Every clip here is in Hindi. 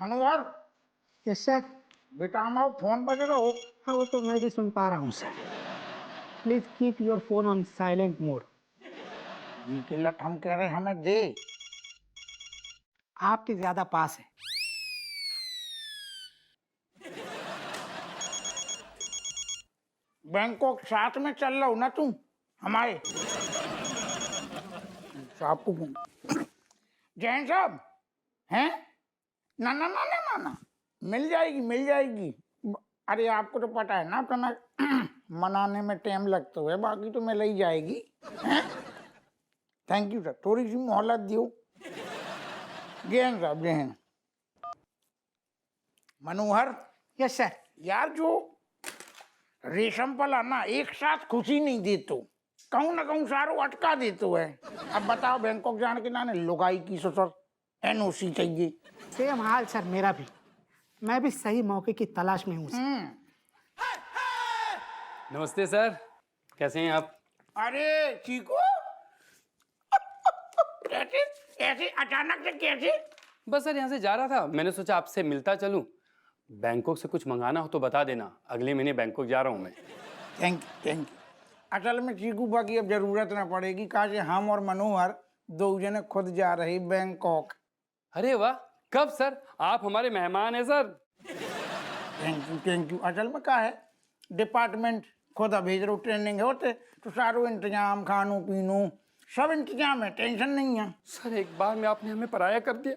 अनुवर, यस सर। बेटा हमारा फोन बज रहा हो। हाँ वो तो मैं भी सुन पा रहा हूँ sir. Please keep your phone on silent mode. जी के लट हम कह रहे हैं हमें दे। आपके ज्यादा पास है। बैंकॉक साथ में चल रहा हो ना तुम हमारे साहब को फोन। जैन साहब हैं? ना ना ना ना ना ना, मिल जाएगी मिल जाएगी। अरे आपको तो पता है ना अपना मनाने में टाइम लगता है, बाकी तो मिल ही जाएगी। थैंक यू सर, थोड़ी सी मोहलत दियो। जैन साहब जैन। मनोहर, यस सर। यार जो रेशम पला ना एक साथ खुशी नहीं देतो, कहूँ ना कहूँ सारो अटका देतो है। अब बताओ बैंकॉक जाने के नाने लुगाई की ससुर एनओसी चाहिए। सेम हाल सर मेरा भी। मैं भी सही मौके की तलाश में हूँ सर। नमस्ते सर, कैसे हैं आप? अरे चीकू, कैसे ऐसे अचानक से कैसे? बस सर यहाँ से जा रहा था, मैंने सोचा आपसे मिलता चलूं। बैंकॉक से कुछ मंगाना हो तो बता देना, अगले महीने बैंकॉक जा रहा हूँ मैं। Thank you. असल में चीकू बा की अब जरूरत ना पड़ेगी, काहे हम और मनोहर दो जने खुद जा रहे बैंकॉक। अरे वाह, कब सर? आप हमारे मेहमान हैं सर। Thank you. असल में क्या है, डिपार्टमेंट खुद भेज रहा हूँ, ट्रेनिंग है होते तो सारो इंतजाम, खानू पीनू सब इंतजाम है, टेंशन नहीं है। सर एक बार में आपने हमें पराया कर दिया।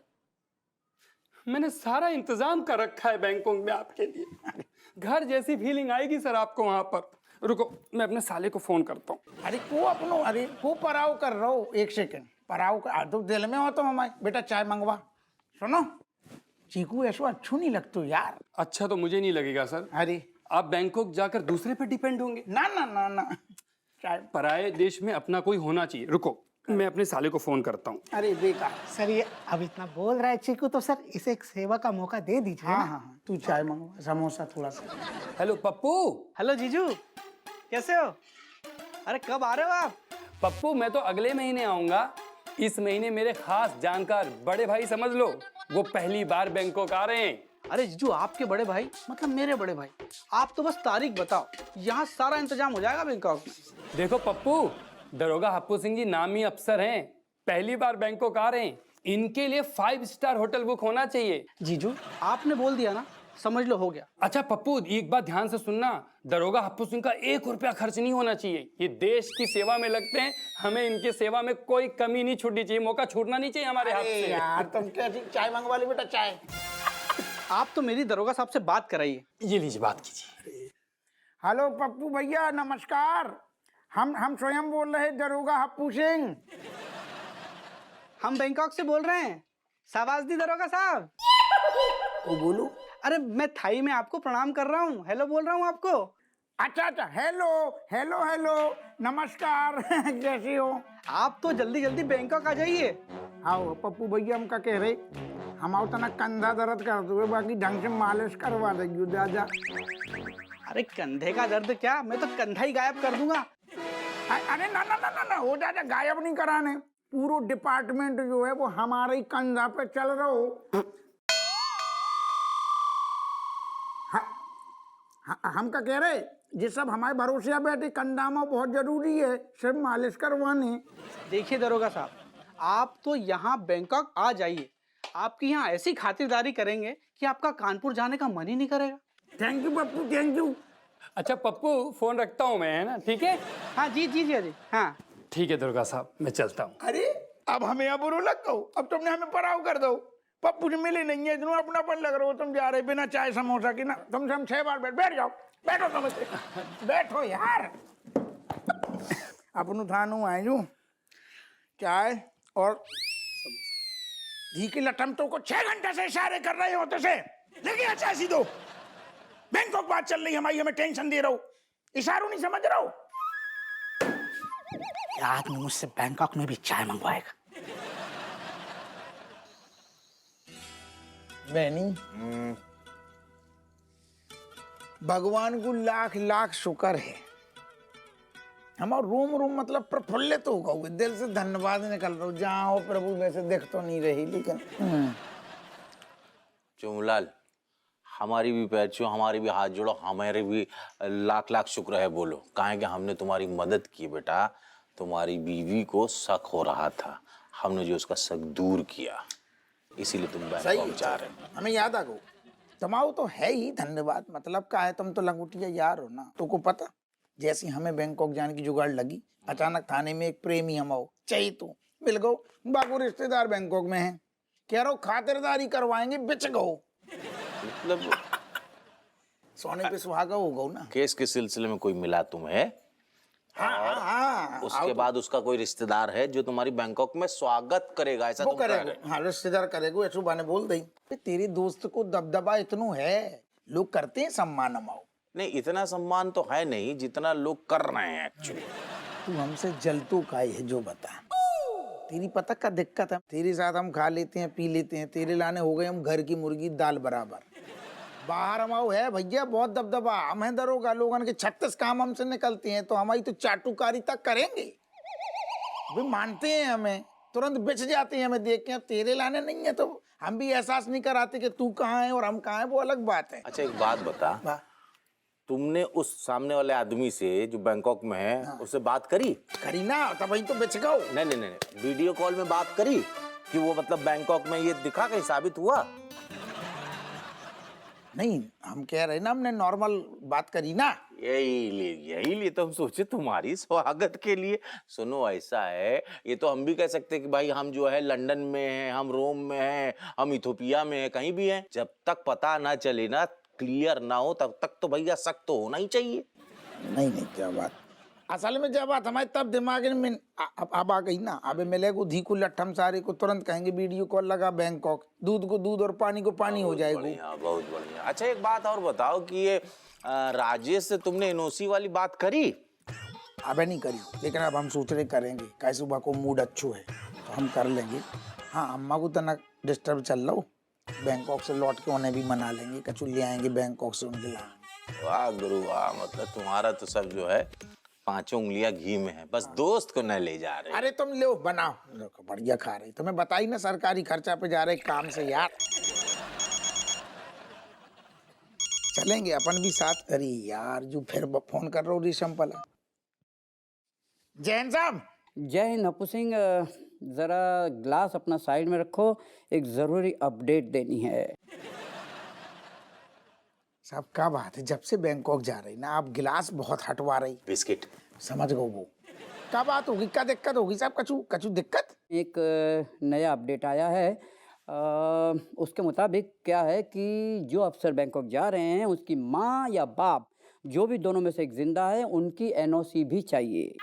मैंने सारा इंतजाम कर रखा है बैंकॉक में आपके लिए। घर जैसी फीलिंग आएगी सर आपको वहां पर। रुको, मैं अपने साले को फोन करता हूँ। अरे को अपनो, अरे को पराव कर रहा हो, एक सेकंड पराव का तो दिल में हो तो हमारे बेटा चाय मंगवा। सुनो चीकू ऐसा अच्छू नहीं लगतो यार। अच्छा तो मुझे नहीं लगेगा सर। अरे आप बैंकॉक जाकर दूसरे पे डिपेंड होंगे। ना ना ना ना, चाय। पराये देश में अपना कोई होना चाहिए। रुको, मैं अपने साले को फोन करता हूँ। अरे बेकार। सर ये अब इतना बोल रहा है चीकू, तो सर इसे एक सेवा का मौका दे दीजिए हाँ ना। हाँ हाँ, तू चाय मंगवा, समोसा थोड़ा सा। हेलो पप्पू। हेलो जीजू, कैसे हो? अरे कब आ रहे हो आप? पप्पू मैं तो अगले महीने आऊंगा। इस महीने मेरे खास जानकार बड़े भाई समझ लो, वो पहली बार बैंकॉक आ रहे हैं। अरे जीजू आपके बड़े भाई मतलब मेरे बड़े भाई, आप तो बस तारीख बताओ, यहाँ सारा इंतजाम हो जाएगा बैंकॉक में। देखो पप्पू, दरोगा हप्पू सिंह जी नामी अफसर हैं, पहली बार बैंकॉक आ रहे हैं, इनके लिए 5 स्टार होटल बुक होना चाहिए। जीजू आपने बोल दिया ना, समझ लो हो गया। अच्छा पप्पू एक बात ध्यान से सुनना, दरोगा हप्पू सिंह का 1 रुपया खर्च नहीं होना चाहिए। ये देश की सेवा में लगते हैं, हमें इनके सेवा में कोई कमी नहीं छूटनी चाहिए, मौका छूटना नहीं चाहिए हमारे हाथ से। यार तुम कैसी चाय मंगवा ली बेटा, चाय। आप तो मेरी दरोगा साहब से बात कराइए। ये लीजिए बात कीजिए। हेलो पप्पू भैया नमस्कार, हम स्वयं बोल रहे दरोगा हप्पू सिंह। हम बैंकॉक से बोल रहे हैं, शाबाश दी दरोगा साहब। वो बोलो। अरे मैं थाई में आपको प्रणाम कर रहा हूँ, हेलो बोल रहा हूँ आपको। अच्छा, हेलो हेलो हेलो नमस्कार कैसे हो? आप तो जल्दी जल्दी बैंकॉक आ जाइए। आओ पप्पू भैया, हम का कह रहे हम आओ तना कंधा दर्द कर दो, बाकी ढंग से मालिश करवा देगी दादा। अरे कंधे का दर्द क्या, मैं तो कंधा ही गायब कर दूंगा। अरे ना ना ना ना ना, वो दादा गायब नहीं कराने, पूरा डिपार्टमेंट जो है वो हमारे ही कंधा पे चल रहा हो। हम का कह रहे ये सब हमारे भरोसे बैठे, कंधा में बहुत जरूरी है सिर्फ मालिश करवाने। देखिए दरोगा साहब, आप तो यहाँ बैंकॉक आ जाइए, आपकी यहाँ ऐसी खातिरदारी करेंगे कि आपका कानपुर जाने का मन ही नहीं करेगा। Thank you Pappu, thank you. अच्छा पप्पू फोन रखता हूँ मैं, है ना? ठीक है। हाँ जी जी जी जी हाँ। ठीक है दरोगा साहब, मैं चलता हूँ। अरे अब हमें अब बुरा लग गो, अब तुमने हमें पराव कर दो। पप्पू से मिले नहीं है, इतना अपनापन लग रहा हो, तुम जा रहे बिना चाय समोसा की ना। तुमसे हम 6 बार बैठ जाओ, बैठो तुम बैठो यार। अपनू थानू आयू चाय और घी की लटम तो को 6 घंटे से इशारे कर रहे होते से लेके अच्छा सीधो। बैंकॉक बात चल रही हमारी, हमें टेंशन दे रहा हो, इशारों नहीं समझ रहा हो। याद में मुझसे बैंकॉक में भी चाय मंगवाएगा। बहनी भगवान को लाख लाख शुक्र है, हमारा रोम रोम मतलब प्रफुल्लित हो गए, दिल से धन्यवाद निकल रहा हूँ। जहाँ हो प्रभु वैसे देख तो नहीं रही, लेकिन चुमलाल, हमारी भी पैर छो, हमारी भी हाथ जोड़ो, हमारे भी लाख लाख शुक्र है बोलो। काहे कि हमने तुम्हारी मदद की बेटा। तुम्हारी बीवी को शक हो रहा था, हमने जो उसका शक दूर किया, इसीलिए तुम बैंकॉक जा रहे हो। हमें याद आ गो। तमाओ तो है ही, धन्यवाद। मतलब का है, तुम तो लंगोटिया यार हो ना। तुमको पता, जैसी हमें बैंकॉक जाने की जुगाड़ लगी, अचानक थाने में एक प्रेमी हम आओ चाहिए तू मिल गो। बाकी रिश्तेदार बैंकॉक में है, कह रहा हूँ खातिरदारी करवाएंगे, बिच गो। मतलब सोने पे सुहागा हो गो ना। केस के सिलसिले में कोई मिला तुम्हें? हाँ, उसके बाद उसका कोई रिश्तेदार है जो तुम्हारी बैंकॉक में स्वागत करेगा, ऐसा वो तुम कह रहे करेगा। हाँ, रिश्तेदार करेगा, ऐसा बाने बोल दई। तेरे दोस्त को दबदबा इतनो है, लोग करते हैं सम्मान अमाओ। नहीं, इतना सम्मान तो है नहीं जितना लोग कर रहे हैं एक्चुअली। तू हमसे जलतू काहे है जो बता। तेरी पता का दिक्कत है, तेरे साथ हम खा लेते हैं, पी लेते हैं, तेरे लाने हो गए हम घर की मुर्गी दाल बराबर। बाहर हमाओ है भैया बहुत दबदबा, हम हैं दरोगा, लोगन के 36 काम हमसे निकलते हैं, तो हमारी तो चाटुकारी तक करेंगे। भी मानते हैं हमें, तुरंत बिछ जाते हैं हमें देख के। तेरे लाने नहीं है तो हम भी एहसास नहीं कराते कि तू कहाँ है और हम कहाँ है, वो अलग बात है। अच्छा एक बात बता, तुमने उस सामने वाले आदमी से जो बैंकॉक में है उससे बात करी? करी ना, तब वही तो बिछ गओ। नहीं, वीडियो कॉल में बात करी कि वो मतलब बैंकॉक में ये दिखा, कहीं साबित हुआ? नहीं, हम कह रहे ना, हमने नॉर्मल बात करी ना। यही लिए तो हम सोचे तुम्हारी स्वागत के लिए। सुनो ऐसा है, ये तो हम भी कह सकते हैं कि भाई हम जो है लंदन में हैं, हम रोम में हैं, हम इथोपिया में हैं, कहीं भी हैं। जब तक पता ना चले ना, क्लियर ना हो, तब तक तो भैया शक तो होना ही चाहिए। नहीं, क्या बात। असल में जब बात हमारे तब दिमाग में अब आ गई ना। अब मिले को धी को लट्ठम सारे को तुरंत कहेंगे वीडियो कॉल लगा बैंकॉक, दूध को दूध और पानी को पानी हो जाएगा। बहुत बढ़िया। अच्छा एक बात और बताओ कि ये राजेश से तुमने एनओसी वाली बात करी? अबे नहीं करी, लेकिन अब हम सोच रहे करेंगे। कैसे सुबह को मूड अच्छो है तो हम कर लेंगे। हाँ, अम्मा को तो ना डिस्टर्ब चल रहा हो, बैंकॉक से लौट के उन्हें भी मना लेंगे, कचू ले आएंगे बैंकॉक से उनके लिए। वाह गुरु वाह, मतलब तुम्हारा तो सब जो है पांचों उंगलियां घी में है, बस दोस्त को न ले जा रहे। अरे तुम लो बनाओ, देखो बढ़िया खा रहे। तुम्हें बताई ना, सरकारी खर्चा पे जा रहे काम से यार। चलेंगे अपन भी साथ। अरे यार, जो फिर फोन कर रहा हूँ ऋषम पला। जैन साहब। जय हिंद अपू सिंह, जरा ग्लास अपना साइड में रखो, एक जरूरी अपडेट देनी है। साहब क्या बात है, जब से बैंकॉक जा रही ना आप गिलास बहुत हटवा रही। बिस्किट समझ गो वो क्या बात होगी, क्या दिक्कत होगी साहब? कचू कचू दिक्कत। एक नया अपडेट आया है। उसके मुताबिक क्या है कि जो अफसर बैंकॉक जा रहे हैं उसकी माँ या बाप, जो भी दोनों में से एक जिंदा है, उनकी एनओसी भी चाहिए।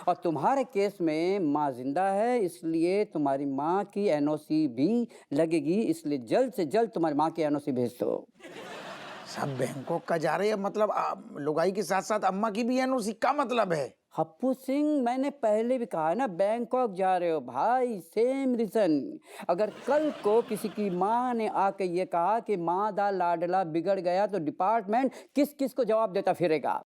और तुम्हारे केस में माँ जिंदा है, इसलिए तुम्हारी माँ की एनओसी भी लगेगी, इसलिए जल्द से जल्द तुम्हारी माँ की एनओसी भेज दो। सब बैंकॉक का जा रहे हैं, मतलब लुगाई के साथ साथ अम्मा की भी एनओसी का मतलब है? हप्पू सिंह, मैंने पहले भी कहा है ना, बैंकॉक जा रहे हो भाई, सेम रीजन। अगर कल को किसी की माँ ने आके ये कहा कि मादा लाडला बिगड़ गया, तो डिपार्टमेंट किस किस को जवाब देता फिरेगा।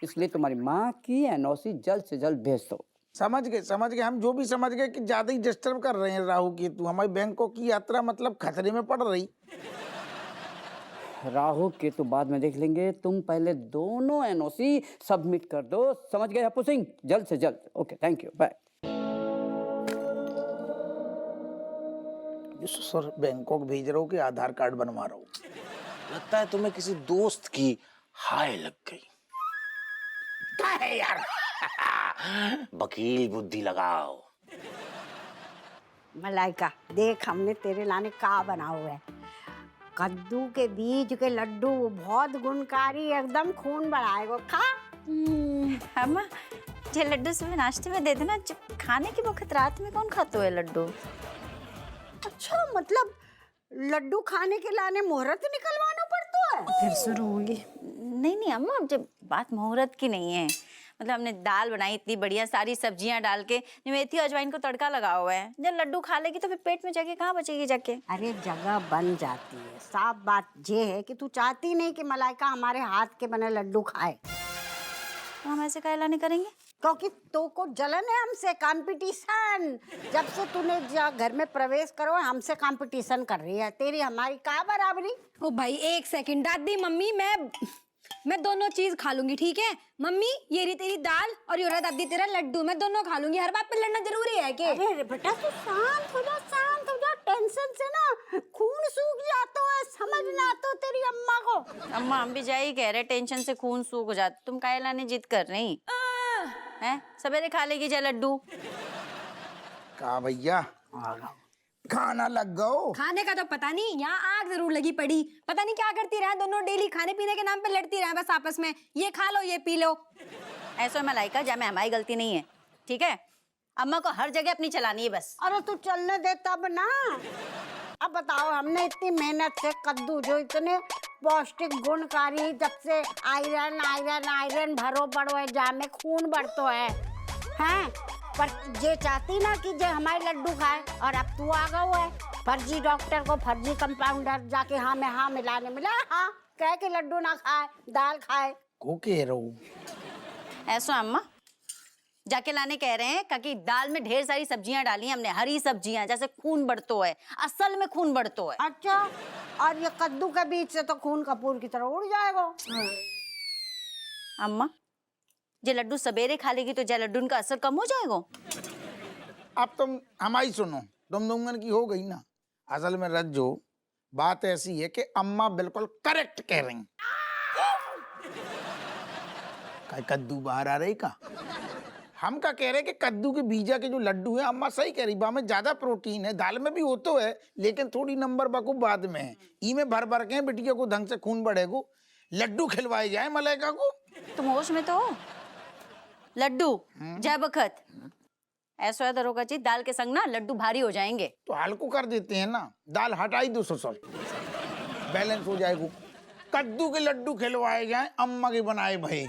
इसलिए तुम्हारी माँ की एनओसी जल्द से जल्द भेज दो। समझ गए। हम जो भी समझ गए कि ज्यादा ही डिस्टर्ब कर रहे हैं राहु केतु। हमारी बैंकॉक की यात्रा मतलब खतरे में पड़ रही। राहु केतु बाद में देख लेंगे, तुम पहले दोनों एनओसी सबमिट कर दो। समझ गए हप्पू सिंह? जल्द से जल्द। Okay, thank you, bye. Sir Bangkok भेज रहा हूँ कि आधार कार्ड बनवा रहा हूँ? लगता है तुम्हें किसी दोस्त की हाय लग गई। क्या है यार? वकील बुद्धि लगाओ। मलाइका देख, हमने तेरे लाने का बना हुआ है। कद्दू के बीज के लड्डू, बहुत गुणकारी, एकदम खून बढ़ाएगा। खा। अम्मा, ये लड्डू सुबह नाश्ते में दे देना, जब खाने की वक्त रात में कौन खाता है लड्डू? अच्छा, मतलब लड्डू खाने के लाने मुहूर्त निकलवाना पड़ता है? फिर शुरू होगी। नहीं अम्मा, जब बात मुहूर्त की नहीं है, मतलब हमने दाल बनाई इतनी बढ़िया, सारी सब्जियां डाल के, मेथी अजवाइन को तड़का लगा हुआ है। जब लड्डू खा लेगी तो फिर पेट में जगह कहाँ बचेगी जाके? अरे जगह बन जाती है। साफ बात ये है कि तू चाहती नहीं कि मलाइका हमारे हाथ के बने लड्डू खाए। तो हम ऐसे काहे लाने करेंगे? क्योंकि तो को जलन है हमसे, कंपटीशन। जब से तूने घर में प्रवेश करो हमसे कंपटीशन कर रही है, तेरी हमारी का बराबरी। ओ भाई एक सेकंड दादी मम्मी, मैं दोनों चीज खा लूंगी, ठीक है मम्मी? ये रही तेरी दाल और ये रहा दादी तेरा लड्डू, मैं दोनों खा लूंगी। हर बात पे लड़ना जरूरी है क्या? अरे बेटा तू शांत हो जा, शांत हो जा। टेंशन से ना खून सूख जाता है, समझना तो तेरी अम्मा को। अम्मा हम भी जाई कह रहे, टेंशन से खून सूख जाता। तुम काहे लाने जिद कर रही हैं? सवेरे खा लेगी जा लड्डू। का भैया खाना लग गो। खाने का तो पता नहीं, यहाँ आग जरूर लगी पड़ी। पता नहीं क्या करती रहे दोनों, डेली खाने पीने के नाम पे लड़ती रहे बस आपस में। ये खा लो ये पी लो। ऐसा मलाइका जा में हमारी गलती नहीं है, ठीक है? अम्मा को हर जगह अपनी चलानी है बस। अरे तू चलने दे तब ना। अब बताओ, हमने इतनी मेहनत से कद्दू जो इतने पौष्टिक गुणकारी, जब से आयरन आयरन आयरन भरो पड़ो है, जामे खून बढ़तो है, हैं? पर जे चाहती ना कि जे हमारे लड्डू खाए, और अब तू आ गया है फर्जी डॉक्टर को, फर्जी कंपाउंडर जाके हाँ में हाँ मिलाने मिला, हाँ कह के लड्डू ना खाए दाल खाए। को कह रहो ऐसा अम्मा जाके लाने कह रहे हैं क्योंकि दाल में ढेर सारी सब्जियां डाली हैं हमने, हरी सब्जियां, जैसे खून बढ़तो है, असल में खून बढ़तो है। अच्छा, और ये कद्दू के बीच से तो खून कपूर की तरह उड़ जाएगा। अम्मा जे लड्डू सवेरे खा लेगी तो जे लड्डू का असर कम हो जाएगा। अब तुम हमारी सुनो, तुम दोनों की हो गई ना। असल में रज्जो बात ऐसी है कि अम्मा बिल्कुल करेक्ट कह रही। कद्दू बाहर आ रही का, हम का कह रहे कि कद्दू के बीजा के जो लड्डू है, अम्मा सही कह रही, बा में ज्यादा प्रोटीन है, दाल में भी हो तो है, लेकिन थोड़ी नंबर बाकू बाद में है। ई में भर भर के बिटिया को ढंग से खून बढ़ेगो, लड्डू खिलवाए जाए मलाइका को। तुम होश में तो हो? लड्डू जय बखत ऐसा है दरोगा जी, दाल के संग ना लड्डू भारी हो जाएंगे। तो हल्को कर देते हैं ना, दाल हटाई दो ससुर, बैलेंस हो जाएगा। कद्दू के लड्डू खिलवाए जाए, अम्मा के बनाए भाई।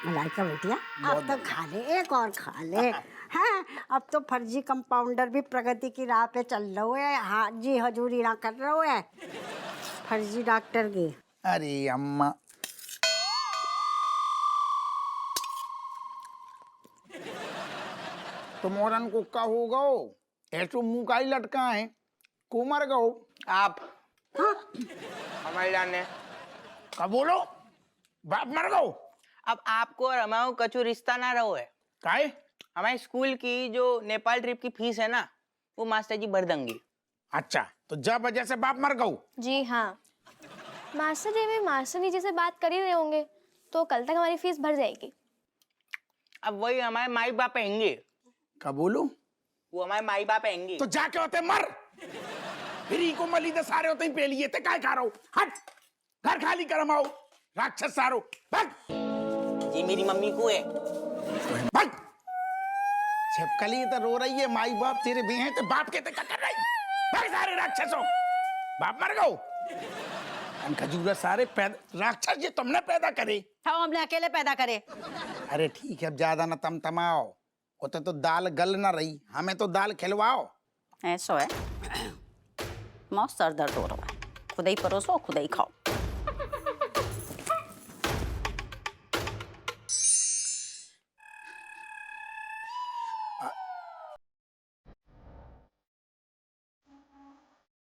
मलाइका बेटिया अब तो खा ले, एक और खा ले। हाँ, अब तो फर्जी कंपाउंडर भी प्रगति की राह पे चल रहे है, हाजी हजूरी ना कर रहे है फर्जी डॉक्टर की। अरे अम्मा तो मोरन को का हो गो, ऐसो मुंह का ही लटका है, को मर गो आप हाँ? हमारे जाने का बोलो, बाप मर गो। अब आपको और हमारा कछु रिश्ता ना रहो है। काहे? हमारे स्कूल की जो नेपाल ट्रिप की फीस है ना, वो मास्टर जी भर देंगे। अच्छा, तो जब वजह से बाप मर गो। जी हाँ, मास्टर जी भी मास्टर जी से बात कर ही रहे होंगे, तो कल तक हमारी फीस भर जाएगी। अब वही हमारे माई बाप हैंगे। का बोलो? वो हमारे माई बाप हैंगे। तो जाके होते मर, फिर को मली दे सारे होते ही पे लिए थे, काय खा रहा हूँ? हट, घर खाली करम आओ, राक्षस सारो, भाग। जी मेरी मम्मी को है। भाग। छिपकली तो रो रही है, माई बाप तेरे भी हैं, तो बाप के क्या कर रही? भाग सारे राक्षसों, बाप मर गो। खजूरा सारे पैदा राक्षस ये तुमने पैदा करे। हाँ हमने अकेले पैदा करे। अरे ठीक है, अब ज्यादा ना तमतमाओ, होते तो दाल गल ना रही, हमें तो दाल खिलवाओ। ऐसा है, मौत सर दर्द हो रहा है, खुद ही परोसो खुद ही खाओ।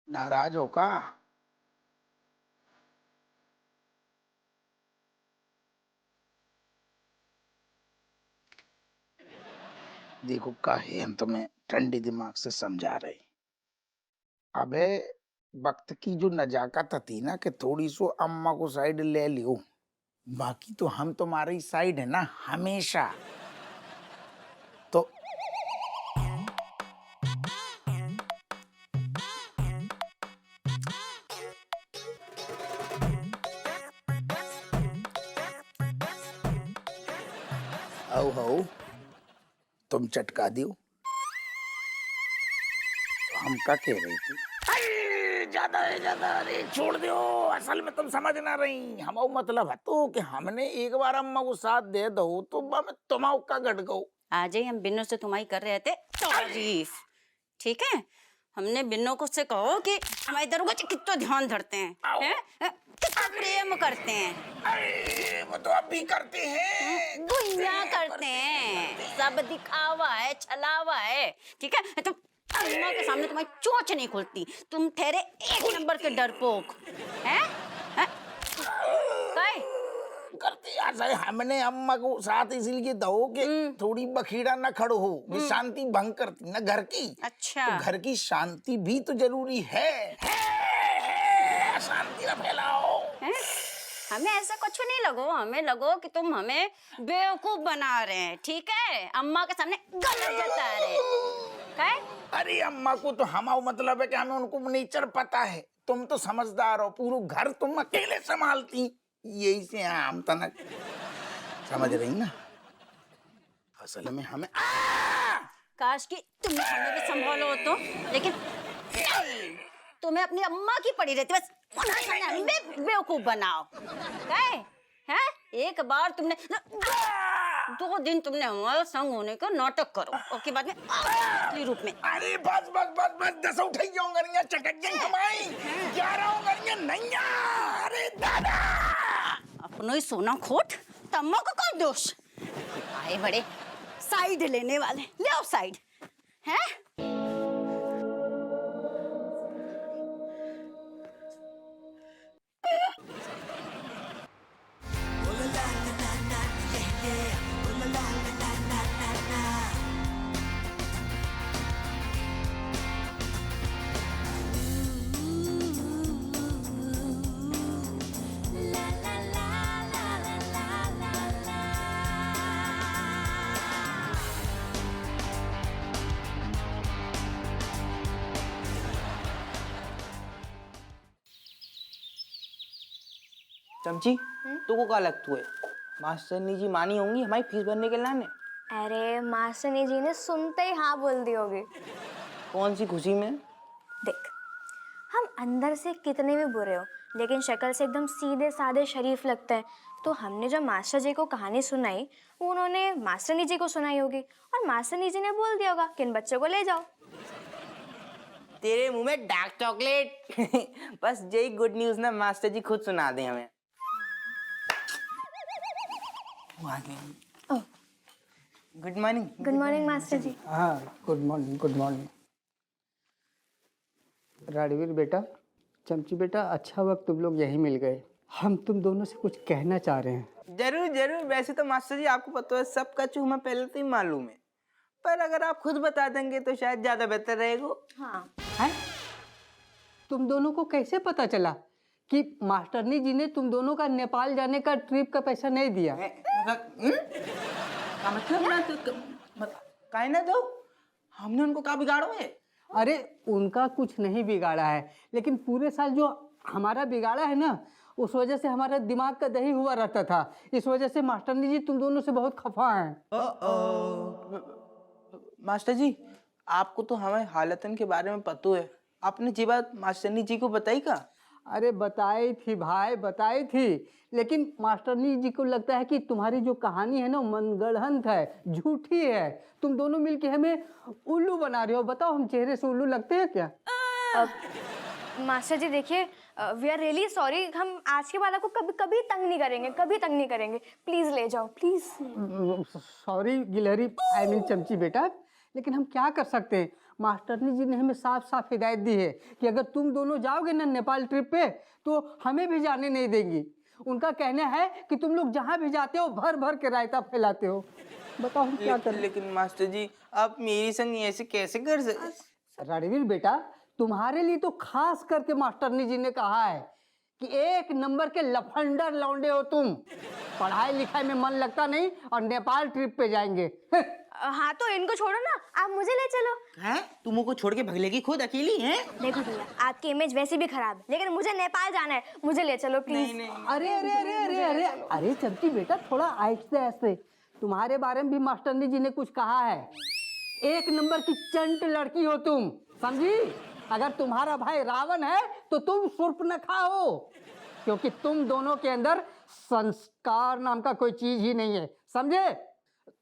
नाराज हो का? देखो काहे हम तुम्हें ठंडे दिमाग से समझा रहे। अबे वक्त की जो नजाकत थी ना कि थोड़ी सो अम्मा को साइड ले लियो, बाकी तो हम तुम्हारी साइड है ना हमेशा। तो आओ हो तुम चटका दियो, तो हम क्या कह रही थी? अरे ज्यादा है ज्यादा, अरे छोड़ दो। असल में तुम समझ ना रही, हम मतलब है तो कि हमने एक बार अम्मा को साथ दे दो तो तुम्हारा का घट गो। आज ही हम बिन्नों से तुम्हारी कर रहे थे तारीफ, ठीक है? हमने बिन्नो को से कहो कि हमारे दरोगा जी कितना ध्यान धरते हैं, कितना प्रेम करते हैं। अरे वो तो अब भी करते हैं, दुनिया करते हैं, सब दिखावा है, छलावा है, ठीक है। तुम अम्मा के सामने तुम्हारी चोंच नहीं खुलती, तुम ठहरे 1 नंबर के डरपोक हैं। करते यार सही, हमने अम्मा को साथ इसलिए दो कि थोड़ी बखीड़ा ना खड़ो हो, ये शांति भंग करती ना घर की। अच्छा, तो घर की शांति भी तो जरूरी है। शांति ना फैलाओ। हमें ऐसा कुछ नहीं लगो, हमें लगो कि तुम हमें बेवकूफ बना रहे हैं, ठीक है। अम्मा के सामने गलत जता रहे हैं। अरे अम्मा को तो हमारा मतलब है कि हमें उनको नेचर पता है, तुम तो समझदार हो, पूरा घर तुम अकेले संभालती, यही से हम तनक समझ रही ना। असल में हमें काश कि तुम हमें भी संभालो तो, लेकिन नहीं, तुम्हें अपनी अम्मा की पड़ी रहती, बस हमें बेवकूफ बनाओ। हैं? एक बार तुमने 2 दिन तुमने हमारे संग होने का नाटक करो, उसके बाद में असली रूप में। अरे बस बस बस बस 10 उठाई जाऊंगा, चकट जाएंगे हमारी 11 होंगे नहीं। अरे दादा अपनो ही सोना खोट, तम्मा को कौन दोष? आए बड़े साइड लेने वाले, ले आओ साइड। हैं? चमची तुमको क्या लगता है मास्टरनी जी मानी होंगी हमारी फीस भरने के लाने? अरे मास्टरनी जी ने सुनते ही हाँ बोल दी होगी। कौन सी खुशी में? देख, हम अंदर से कितने भी बुरे हो लेकिन शक्ल से एकदम सीधे साधे शरीफ लगते हैं। तो हमने जब मास्टर जी को कहानी सुनाई, उन्होंने मास्टरनी जी को सुनाई होगी और मास्टरनी जी ने बोल दिया होगा कि इन बच्चों को ले जाओ। तेरे मुंह में डार्क चॉकलेट। बस यही गुड न्यूज ना मास्टर जी खुद सुना दे हमें। Good morning. Good morning master जी। हाँ, good morning, good morning. Ranveer बेटा, चमची बेटा, अच्छा वक्त तुम लोग यहीं मिल गए। हम तुम दोनों से कुछ कहना चाह रहे हैं। जरूर जरूर। वैसे तो मास्टर जी आपको पता है सबका चूह हमें पहले से ही मालूम है, पर अगर आप खुद बता देंगे तो शायद ज्यादा बेहतर रहेगा। हाँ। है? तुम दोनों को कैसे पता चला कि मास्टरनी जी ने तुम दोनों का नेपाल जाने का ट्रिप का पैसा नहीं दिया? मतलब ना तो काहे ना दो, हमने उनको क्या बिगाड़ो है? अरे उनका कुछ नहीं बिगाड़ा है, लेकिन पूरे साल जो हमारा बिगाड़ा है ना, उस वजह से हमारा दिमाग का दही हुआ रहता था। इस वजह से मास्टरनी जी तुम दोनों से बहुत खफा हैं। मास्टर जी आपको तो हमारे हालतन के बारे में पता है, आपने जी बात मास्टरनी जी को बताई का? अरे बताई थी भाई, बताई थी, लेकिन मास्टरनी जी को लगता है कि तुम्हारी जो कहानी है ना मनगढ़ंत है, झूठी है। तुम दोनों मिलके हमें उल्लू बना रहे हो। बताओ, हम चेहरे से उल्लू लगते हैं क्या? मास्टर जी देखिए, वी आर रियली सॉरी। हम आज के बाद आपको कभी कभी तंग नहीं करेंगे, कभी तंग नहीं करेंगे। प्लीज ले जाओ, प्लीज। सॉरी गिलहरी, आई मीन चमची बेटा, लेकिन हम क्या कर सकते हैं? मास्टरनी जी ने हमें साफ साफ हिदायत दी है कि अगर तुम दोनों जाओगे ना नेपाल ट्रिप पे तो हमें भी जाने नहीं देंगी। उनका कहना है कि तुम लोग जहाँ भी जाते हो भर भर के रायता फैलाते हो। बताओ हम क्या करें? लेकिन मास्टर जी आप मेरी संग ऐसे कैसे कर सकते? रणवीर बेटा, तुम्हारे लिए तो खास करके मास्टरनी जी ने कहा है कि 1 नंबर के लफंडर लौंडे हो तुम। पढ़ाई लिखाई में मन लगता नहीं और नेपाल ट्रिप पे जाएंगे। हाँ तो इनको छोड़ो ना, आप मुझे ले चलो। हैं? तुमको छोड़ के भगलेगी खुद अकेली हैं? देखो भैया, आपकी इमेज वैसे भी खराब है, लेकिन मुझे नेपाल जाना है, मुझे ले चलो प्लीज। अरे अरे अरे अरे अरे अरे चमची बेटा, थोड़ा आहिस्ते आहिस्ते। तुम्हारे बारे में भी मास्टरनी जी ने कुछ कहा है। 1 नंबर की चंट लड़की हो तुम, समझी? अगर तुम्हारा भाई रावण है तो तुम शूर्पणखा हो, क्योंकि तुम दोनों के अंदर संस्कार नाम का कोई चीज ही नहीं है, समझे?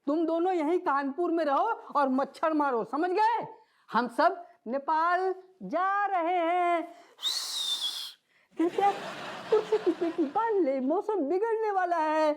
तुम दोनों यहीं कानपुर में रहो और मच्छर मारो, समझ गए? हम सब नेपाल जा रहे हैं। कृपया कुर्सी की पेटी बांध ले, मौसम बिगड़ने वाला है।